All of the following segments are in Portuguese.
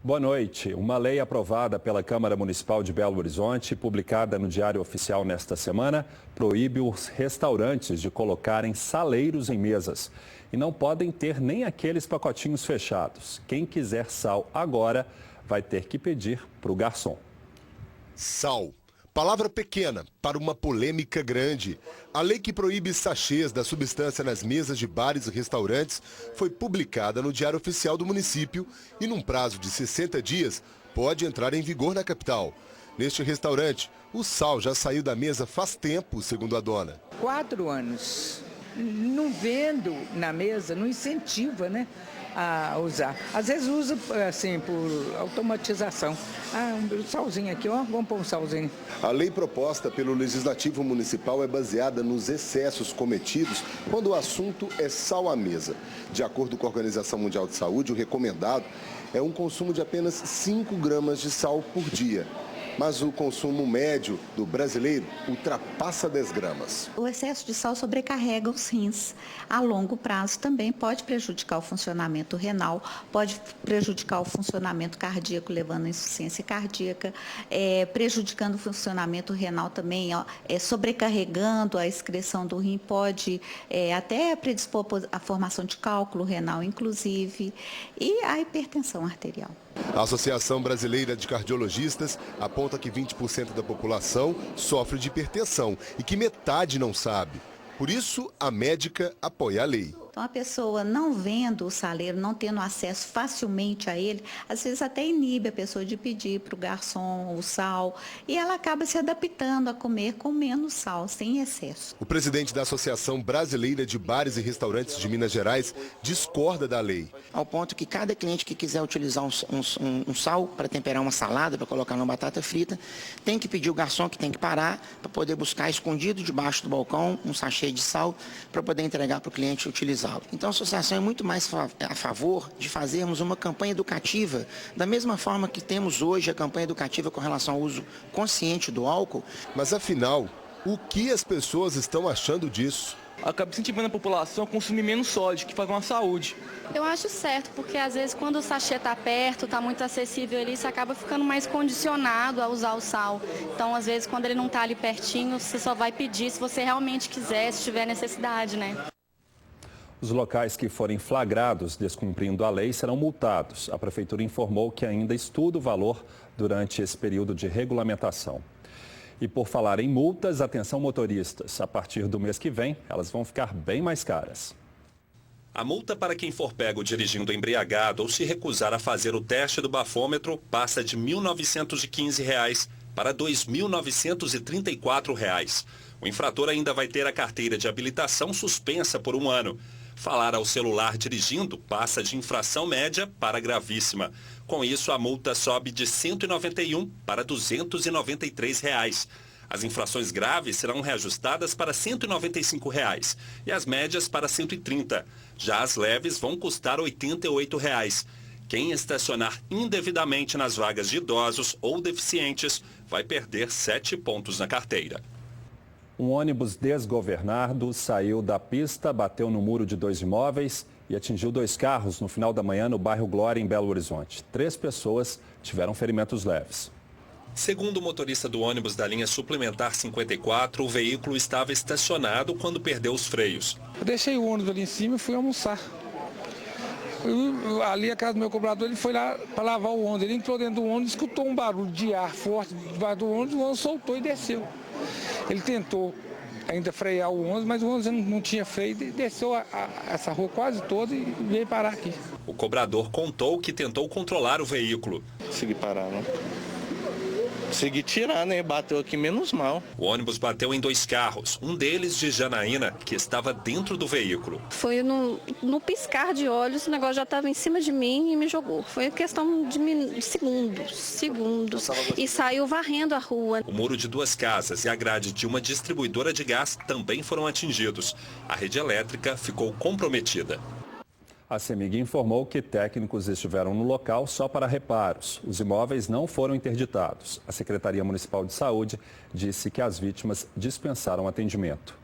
Boa noite. Uma lei aprovada pela Câmara Municipal de Belo Horizonte, publicada no Diário Oficial nesta semana, proíbe os restaurantes de colocarem saleiros em mesas. E não podem ter nem aqueles pacotinhos fechados. Quem quiser sal agora vai ter que pedir para o garçom. Sal. Palavra pequena para uma polêmica grande. A lei que proíbe sachês da substância nas mesas de bares e restaurantes foi publicada no Diário Oficial do município e, num prazo de 60 dias, pode entrar em vigor na capital. Neste restaurante, o sal já saiu da mesa faz tempo, segundo a dona. 4 anos. Não vendo na mesa, não incentiva, né, a usar. Às vezes usa assim por automatização. Um salzinho aqui, ó, vamos pôr um salzinho. A lei proposta pelo Legislativo Municipal é baseada nos excessos cometidos quando o assunto é sal à mesa. De acordo com a Organização Mundial de Saúde, o recomendado é um consumo de apenas 5 gramas de sal por dia. Mas o consumo médio do brasileiro ultrapassa 10 gramas. O excesso de sal sobrecarrega os rins. A longo prazo também pode prejudicar o funcionamento renal, pode prejudicar o funcionamento cardíaco, levando à insuficiência cardíaca, prejudicando o funcionamento renal também, sobrecarregando a excreção do rim, pode até predispor à formação de cálculo renal, inclusive, e a hipertensão arterial. A Associação Brasileira de Cardiologistas aponta que 20% da população sofre de hipertensão e que metade não sabe. Por isso, a médica apoia a lei. Então, a pessoa não vendo o saleiro, não tendo acesso facilmente a ele, às vezes até inibe a pessoa de pedir para o garçom o sal e ela acaba se adaptando a comer com menos sal, sem excesso. O presidente da Associação Brasileira de Bares e Restaurantes de Minas Gerais discorda da lei. Ao ponto que cada cliente que quiser utilizar um sal para temperar uma salada, para colocar numa batata frita, tem que pedir o garçom que tem que parar para poder buscar escondido debaixo do balcão um sachê de sal para poder entregar para o cliente utilizar. Então a associação é muito mais a favor de fazermos uma campanha educativa, da mesma forma que temos hoje a campanha educativa com relação ao uso consciente do álcool. Mas afinal, o que as pessoas estão achando disso? Acaba incentivando a população a consumir menos sódio, que faz uma saúde. Eu acho certo, porque às vezes quando o sachê está perto, está muito acessível ali, você acaba ficando mais condicionado a usar o sal. Então, às vezes, quando ele não está ali pertinho, você só vai pedir se você realmente quiser, se tiver necessidade, né? Os locais que forem flagrados descumprindo a lei serão multados. A Prefeitura informou que ainda estuda o valor durante esse período de regulamentação. E por falar em multas, atenção motoristas, a partir do mês que vem, elas vão ficar bem mais caras. A multa para quem for pego dirigindo embriagado ou se recusar a fazer o teste do bafômetro passa de R$ 1.915 para R$ 2.934. O infrator ainda vai ter a carteira de habilitação suspensa por 1 ano. Falar ao celular dirigindo passa de infração média para gravíssima. Com isso, a multa sobe de R$ 191 para R$ 293. As infrações graves serão reajustadas para R$ 195 e as médias para R$ 130. Já as leves vão custar R$ 88. Quem estacionar indevidamente nas vagas de idosos ou deficientes vai perder 7 pontos na carteira. Um ônibus desgovernado saiu da pista, bateu no muro de 2 imóveis e atingiu 2 carros no final da manhã no bairro Glória, em Belo Horizonte. 3 pessoas tiveram ferimentos leves. Segundo o motorista do ônibus da linha suplementar 54, o veículo estava estacionado quando perdeu os freios. Eu deixei o ônibus ali em cima e fui almoçar. Ali a casa do meu cobrador, ele foi lá para lavar o ônibus. Ele entrou dentro do ônibus, escutou um barulho de ar forte debaixo do ônibus, o ônibus soltou e desceu. Ele tentou ainda frear o ônibus, mas o ônibus não tinha freio e desceu essa rua quase toda e veio parar aqui. O cobrador contou que tentou controlar o veículo. Consegui parar, não? Consegui tirar, né? Bateu aqui menos mal. O ônibus bateu em 2 carros, um deles de Janaína, que estava dentro do veículo. Foi no piscar de olhos, o negócio já estava em cima de mim e me jogou. Foi questão de segundos. E saiu varrendo a rua. O muro de 2 casas e a grade de uma distribuidora de gás também foram atingidos. A rede elétrica ficou comprometida. A CEMIG informou que técnicos estiveram no local só para reparos. Os imóveis não foram interditados. A Secretaria Municipal de Saúde disse que as vítimas dispensaram atendimento.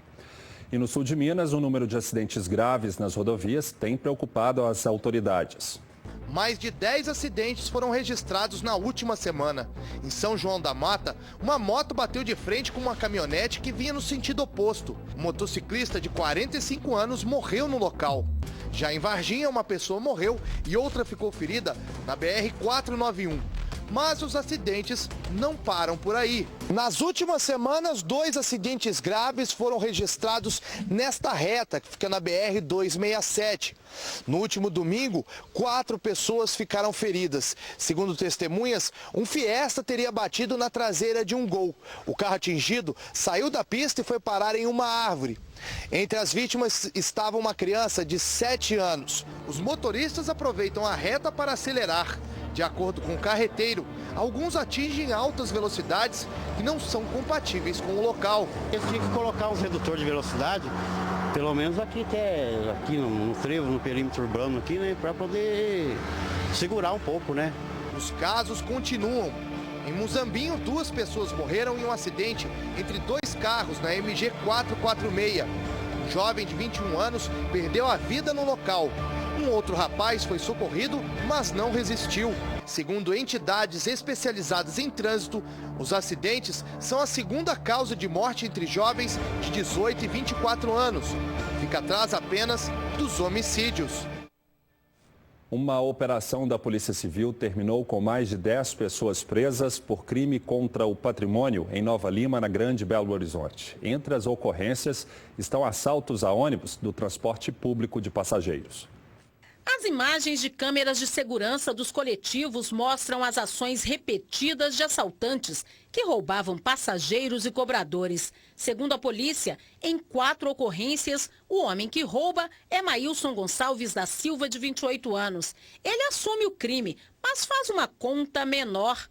E no sul de Minas, o número de acidentes graves nas rodovias tem preocupado as autoridades. Mais de 10 acidentes foram registrados na última semana. Em São João da Mata, uma moto bateu de frente com uma caminhonete que vinha no sentido oposto. Um motociclista de 45 anos morreu no local. Já em Varginha, uma pessoa morreu e outra ficou ferida na BR-491. Mas os acidentes não param por aí. Nas últimas semanas, 2 acidentes graves foram registrados nesta reta, que fica na BR-267. No último domingo, 4 pessoas ficaram feridas. Segundo testemunhas, um Fiesta teria batido na traseira de um Gol. O carro atingido saiu da pista e foi parar em uma árvore. Entre as vítimas estava uma criança de 7 anos. Os motoristas aproveitam a reta para acelerar. De acordo com o carreteiro, alguns atingem altas velocidades que não são compatíveis com o local. Eles tinham que colocar um redutor de velocidade, pelo menos aqui no trevo, no perímetro urbano aqui, né, para poder segurar um pouco, né? Os casos continuam. Em Muzambinho, 2 pessoas morreram em um acidente entre 2 carros na MG 446. Um jovem de 21 anos perdeu a vida no local. Um outro rapaz foi socorrido, mas não resistiu. Segundo entidades especializadas em trânsito, os acidentes são a segunda causa de morte entre jovens de 18 e 24 anos. Fica atrás apenas dos homicídios. Uma operação da Polícia Civil terminou com mais de 10 pessoas presas por crime contra o patrimônio em Nova Lima, na Grande Belo Horizonte. Entre as ocorrências estão assaltos a ônibus do transporte público de passageiros. As imagens de câmeras de segurança dos coletivos mostram as ações repetidas de assaltantes que roubavam passageiros e cobradores. Segundo a polícia, em 4 ocorrências, o homem que rouba é Maílson Gonçalves da Silva, de 28 anos. Ele assume o crime, mas faz uma conta menor.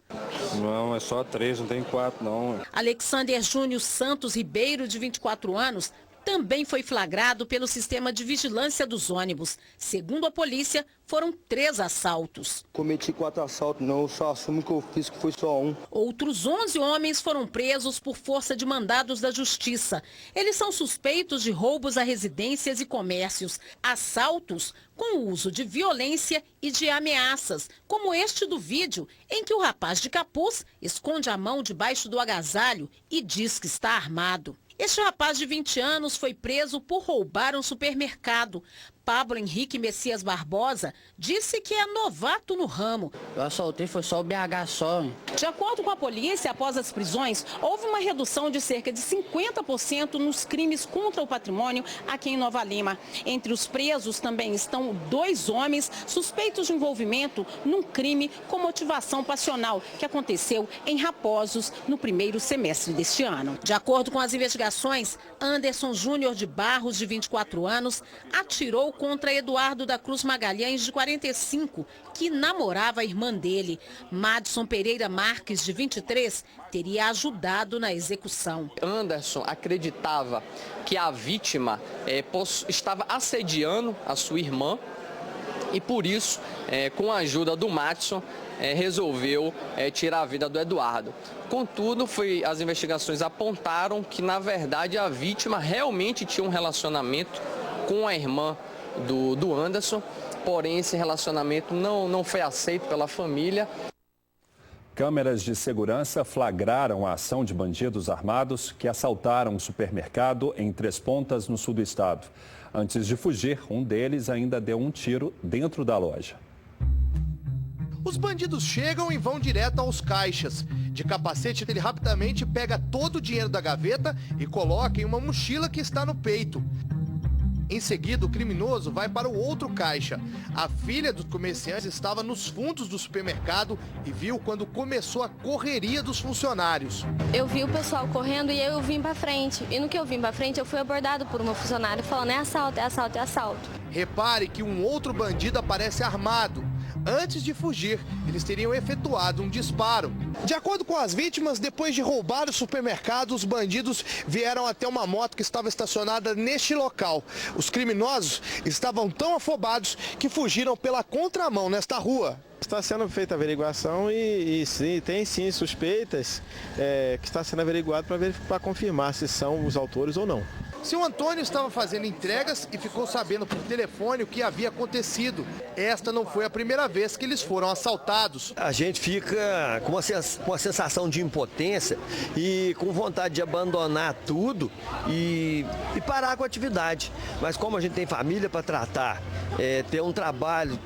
Não, é só 3, não tem 4 não. Alexander Júnior Santos Ribeiro, de 24 anos, também foi flagrado pelo sistema de vigilância dos ônibus. Segundo a polícia, foram 3 assaltos. Cometi 4 assaltos, não, só assumo que eu fiz que foi só um. Outros 11 homens foram presos por força de mandados da justiça. Eles são suspeitos de roubos a residências e comércios, assaltos com o uso de violência e de ameaças, como este do vídeo, em que o rapaz de capuz esconde a mão debaixo do agasalho e diz que está armado. Este rapaz de 20 anos foi preso por roubar um supermercado. Pablo Henrique Messias Barbosa disse que é novato no ramo. Eu assaltei, foi só o BH só. De acordo com a polícia, após as prisões, houve uma redução de cerca de 50% nos crimes contra o patrimônio aqui em Nova Lima. Entre os presos também estão 2 homens suspeitos de envolvimento num crime com motivação passional, que aconteceu em Raposos no primeiro semestre deste ano. De acordo com as investigações, Anderson Júnior de Barros, de 24 anos, atirou contra Eduardo da Cruz Magalhães, de 45, que namorava a irmã dele. Madison Pereira Marques, de 23, teria ajudado na execução. Anderson acreditava que a vítima estava assediando a sua irmã e, por isso, com a ajuda do Madison, resolveu tirar a vida do Eduardo. Contudo, as investigações apontaram que, na verdade, a vítima realmente tinha um relacionamento com a irmã do Anderson, porém esse relacionamento não foi aceito pela família. Câmeras de segurança flagraram a ação de bandidos armados que assaltaram um supermercado em Três Pontas, no sul do estado. Antes de fugir, um deles ainda deu um tiro dentro da loja. Os bandidos chegam e vão direto aos caixas. De capacete, ele rapidamente pega todo o dinheiro da gaveta e coloca em uma mochila que está no peito. Em seguida, o criminoso vai para o outro caixa. A filha dos comerciantes estava nos fundos do supermercado e viu quando começou a correria dos funcionários. Eu vi o pessoal correndo e eu vim para frente. E no que eu vim para frente, eu fui abordado por uma funcionária falando: é assalto, é assalto, é assalto. Repare que um outro bandido aparece armado. Antes de fugir, eles teriam efetuado um disparo. De acordo com as vítimas, depois de roubar o supermercado, os bandidos vieram até uma moto que estava estacionada neste local. Os criminosos estavam tão afobados que fugiram pela contramão nesta rua. Está sendo feita a averiguação e sim, tem sim suspeitas que está sendo averiguado para confirmar se são os autores ou não. Seu Antônio estava fazendo entregas e ficou sabendo por telefone o que havia acontecido. Esta não foi a primeira vez que eles foram assaltados. A gente fica com uma sensação de impotência e com vontade de abandonar tudo e parar com a atividade. Mas como a gente tem família para tratar, ter um trabalho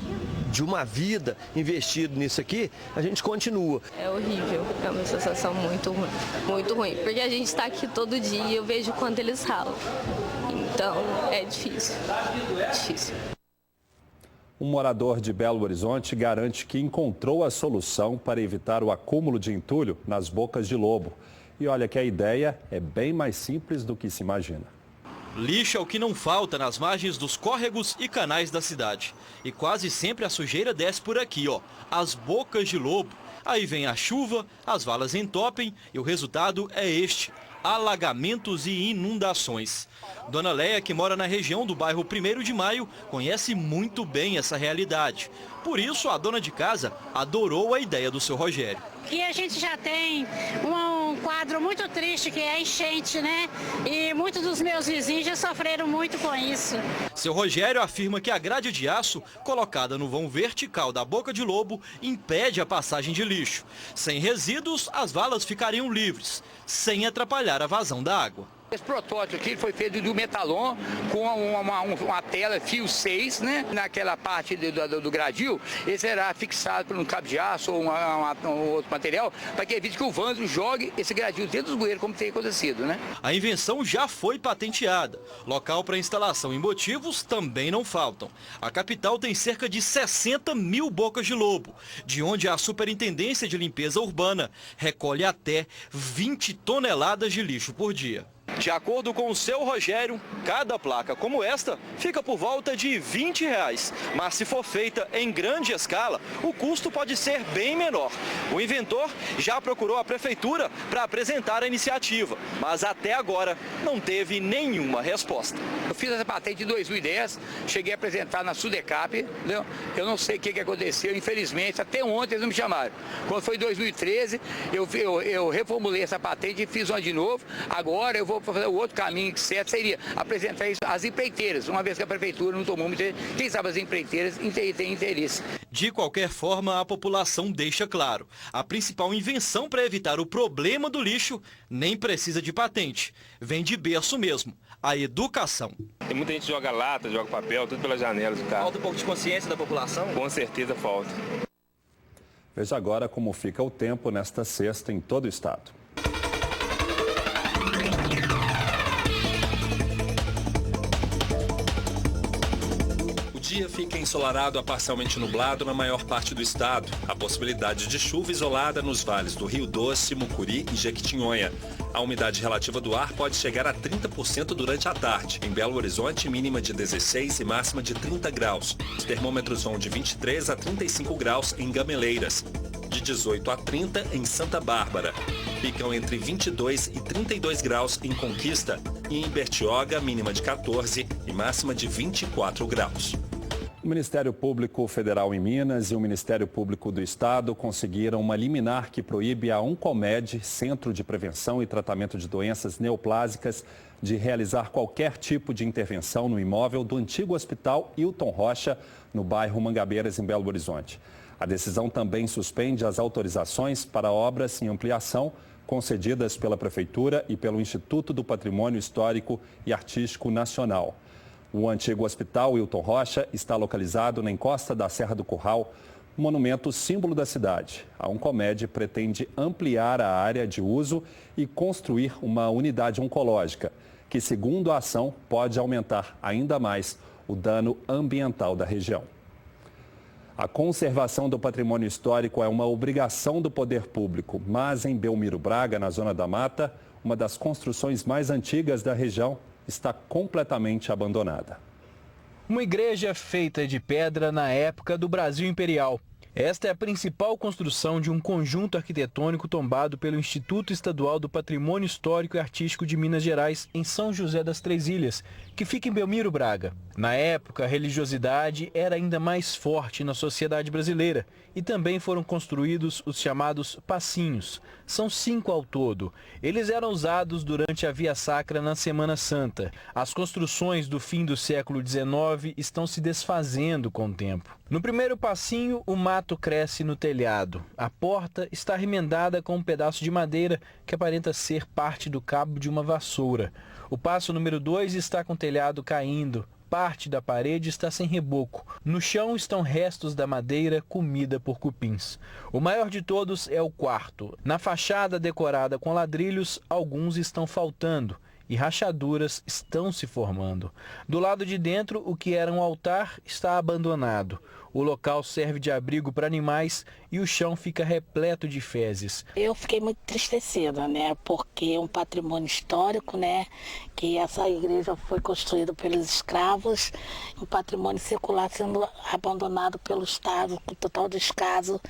de uma vida investido nisso aqui, a gente continua. É horrível, é uma sensação muito ruim, porque a gente está aqui todo dia e eu vejo quanto eles ralam. Então, é difícil. Um morador de Belo Horizonte garante que encontrou a solução para evitar o acúmulo de entulho nas bocas de lobo. E olha que a ideia é bem mais simples do que se imagina. Lixo é o que não falta nas margens dos córregos e canais da cidade. E quase sempre a sujeira desce por aqui, ó, as bocas de lobo. Aí vem a chuva, as valas entopem e o resultado é este: alagamentos e inundações. Dona Leia, que mora na região do bairro 1º de Maio, conhece muito bem essa realidade. Por isso, a dona de casa adorou a ideia do seu Rogério. E a gente já tem um quadro muito triste, que é a enchente, né? E muitos dos meus vizinhos já sofreram muito com isso. Seu Rogério afirma que a grade de aço, colocada no vão vertical da boca de lobo, impede a passagem de lixo. Sem resíduos, as valas ficariam livres, sem atrapalhar a vazão da água. Esse protótipo aqui foi feito do metalon com uma tela fio 6, né? Naquela parte do gradil, ele será fixado por um cabo de aço ou outro material para que evite que o vândalo jogue esse gradil dentro dos bueiros, como tem acontecido, né? A invenção já foi patenteada. Local para instalação e motivos também não faltam. A capital tem cerca de 60 mil bocas de lobo, de onde a Superintendência de Limpeza Urbana recolhe até 20 toneladas de lixo por dia. De acordo com o seu Rogério, cada placa como esta fica por volta de R$20. Mas se for feita em grande escala, o custo pode ser bem menor. O inventor já procurou a prefeitura para apresentar a iniciativa, mas até agora não teve nenhuma resposta. Eu fiz essa patente em 2010, cheguei a apresentar na Sudecap, entendeu? Eu não sei o que aconteceu, infelizmente, até ontem eles não me chamaram. Quando foi em 2013, eu reformulei essa patente e fiz uma de novo. Agora eu vou fazer o outro caminho certo, seria apresentar isso às empreiteiras, uma vez que a prefeitura não tomou muito, quem sabe as empreiteiras têm interesse. De qualquer forma, a população deixa claro: a principal invenção para evitar o problema do lixo nem precisa de patente, vem de berço mesmo: a educação. Tem muita gente que joga lata, joga papel, tudo pelas janelas do carro. Falta um pouco de consciência da população? Com certeza falta. Veja agora como fica o tempo nesta sexta em todo o estado. O dia fica ensolarado a parcialmente nublado na maior parte do estado. A possibilidade de chuva isolada nos vales do Rio Doce, Mucuri e Jequitinhonha. A umidade relativa do ar pode chegar a 30% durante a tarde. Em Belo Horizonte, mínima de 16 e máxima de 30 graus. Os termômetros vão de 23 a 35 graus em Gameleiras. De 18 a 30 em Santa Bárbara. Ficam entre 22 e 32 graus em Conquista. E em Bertioga, mínima de 14 e máxima de 24 graus. O Ministério Público Federal em Minas e o Ministério Público do Estado conseguiram uma liminar que proíbe a Oncomed, Centro de Prevenção e Tratamento de Doenças Neoplásicas, de realizar qualquer tipo de intervenção no imóvel do antigo Hospital Hilton Rocha, no bairro Mangabeiras, em Belo Horizonte. A decisão também suspende as autorizações para obras em ampliação concedidas pela Prefeitura e pelo Instituto do Patrimônio Histórico e Artístico Nacional. O antigo Hospital Hilton Rocha está localizado na encosta da Serra do Curral, monumento símbolo da cidade. A Oncomed pretende ampliar a área de uso e construir uma unidade oncológica, que, segundo a ação, pode aumentar ainda mais o dano ambiental da região. A conservação do patrimônio histórico é uma obrigação do poder público, mas em Belmiro Braga, na Zona da Mata, uma das construções mais antigas da região está completamente abandonada. Uma igreja feita de pedra na época do Brasil Imperial. Esta é a principal construção de um conjunto arquitetônico tombado pelo Instituto Estadual do Patrimônio Histórico e Artístico de Minas Gerais, em São José das Três Ilhas, que fica em Belmiro Braga. Na época, a religiosidade era ainda mais forte na sociedade brasileira e também foram construídos os chamados passinhos. São 5 ao todo. Eles eram usados durante a Via Sacra na Semana Santa. As construções do fim do século XIX estão se desfazendo com o tempo. No primeiro passinho, o mato cresce no telhado. A porta está remendada com um pedaço de madeira que aparenta ser parte do cabo de uma vassoura. O passo número 2 está com o telhado caindo. Parte da parede está sem reboco. No chão estão restos da madeira comida por cupins. O maior de todos é o quarto. Na fachada decorada com ladrilhos, alguns estão faltando e rachaduras estão se formando. Do lado de dentro, o que era um altar está abandonado. O local serve de abrigo para animais e o chão fica repleto de fezes. Eu fiquei muito entristecida, né? Porque é um patrimônio histórico, né? Que essa igreja foi construída pelos escravos, um patrimônio secular sendo abandonado pelo Estado, com total descaso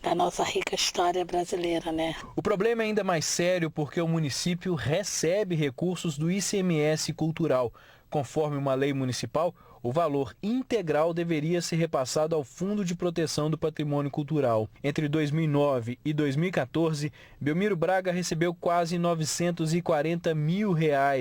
da nossa rica história brasileira, né? O problema é ainda mais sério porque o município recebe recursos do ICMS cultural. Conforme uma lei municipal, o valor integral deveria ser repassado ao Fundo de Proteção do Patrimônio Cultural. Entre 2009 e 2014, Belmiro Braga recebeu quase R$940 mil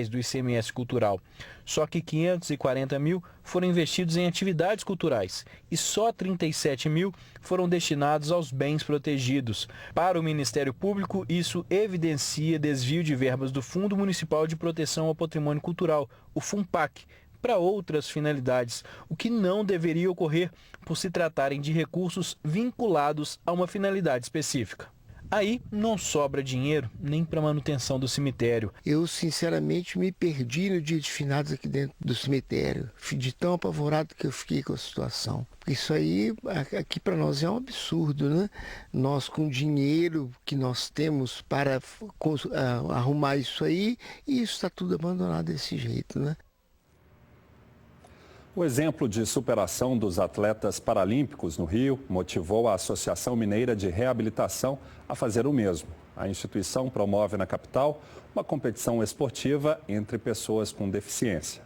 do ICMS cultural. Só que 540 mil foram investidos em atividades culturais e só 37 mil foram destinados aos bens protegidos. Para o Ministério Público, isso evidencia desvio de verbas do Fundo Municipal de Proteção ao Patrimônio Cultural, o FUNPAC, para outras finalidades, o que não deveria ocorrer por se tratarem de recursos vinculados a uma finalidade específica. Aí não sobra dinheiro nem para manutenção do cemitério. Eu, sinceramente, me perdi no dia de finados aqui dentro do cemitério. De tão apavorado que eu fiquei com a situação. Isso aí, aqui para nós é um absurdo, né? Nós, com o dinheiro que nós temos para arrumar isso aí, e isso está tudo abandonado desse jeito, né? O exemplo de superação dos atletas paralímpicos no Rio motivou a Associação Mineira de Reabilitação a fazer o mesmo. A instituição promove na capital uma competição esportiva entre pessoas com deficiência.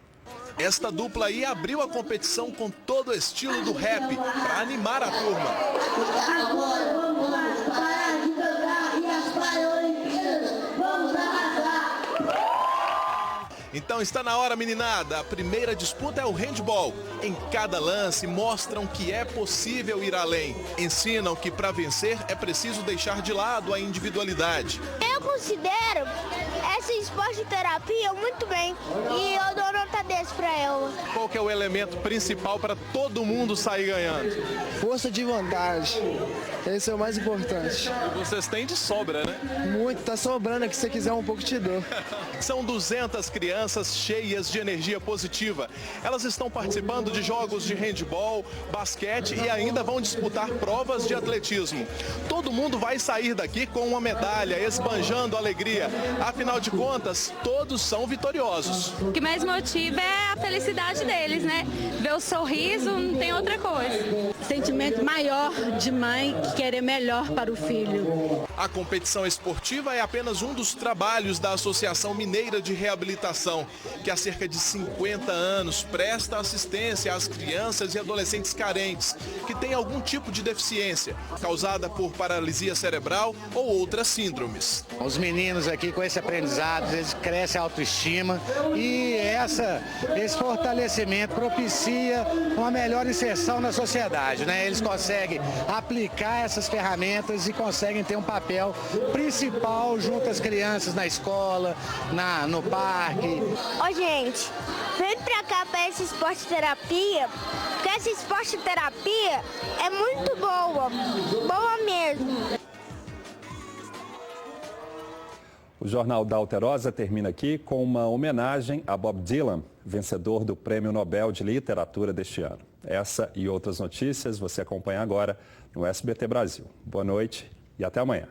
Esta dupla aí abriu a competição com todo o estilo do rap para animar a turma. Agora vamos lá, parar de cantar e as Paralimpíadas vamos arrasar. Então está na hora, meninada. A primeira disputa é o handball. Em cada lance mostram que é possível ir além. Ensinam que para vencer é preciso deixar de lado a individualidade. Eu considero esse esporte terapia muito bem e eu dou nota 10 para ela. Qual que é o elemento principal para todo mundo sair ganhando? Força de vontade. Esse é o mais importante. E vocês têm de sobra, né? Muito, tá sobrando aqui, se você quiser um pouco te dou. São 200 crianças cheias de energia positiva. Elas estão participando de jogos de handball, basquete e ainda vão disputar provas de atletismo. Todo mundo vai sair daqui com uma medalha, esbanjando alegria. Afinal de contas, todos são vitoriosos. O que mais motiva é a felicidade deles, né? Ver o sorriso, não tem outra coisa. Sentimento maior de mãe que querer melhor para o filho. A competição esportiva é apenas um dos trabalhos da Associação Mineira de Reabilitação, que há cerca de 50 anos presta assistência às crianças e adolescentes carentes, que têm algum tipo de deficiência, causada por paralisia cerebral ou outras síndromes. Os meninos aqui com esse aprendizado, eles crescem a autoestima e esse fortalecimento propicia uma melhor inserção na sociedade, né? Eles conseguem aplicar essas ferramentas e conseguem ter um papel principal junto às crianças na escola, no parque. Ô gente, vem pra cá pra esse esporte terapia, porque essa esporte terapia é muito boa mesmo. O Jornal da Alterosa termina aqui com uma homenagem a Bob Dylan, vencedor do Prêmio Nobel de Literatura deste ano. Essa e outras notícias você acompanha agora no SBT Brasil. Boa noite e até amanhã.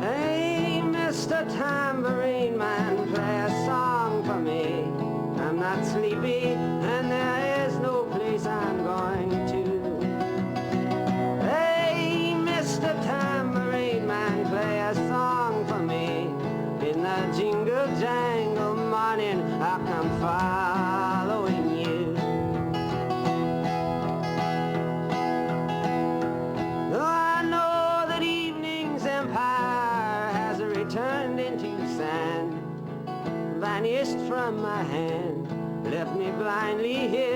Hey, Mr. Tambourine Man, play a song for me. I'm not sleepy and there is no place I'm going to. Hey, Mr. Tambourine Man, play a song for me. In the jingle jangle morning, I come far. from my hand, left me blindly here.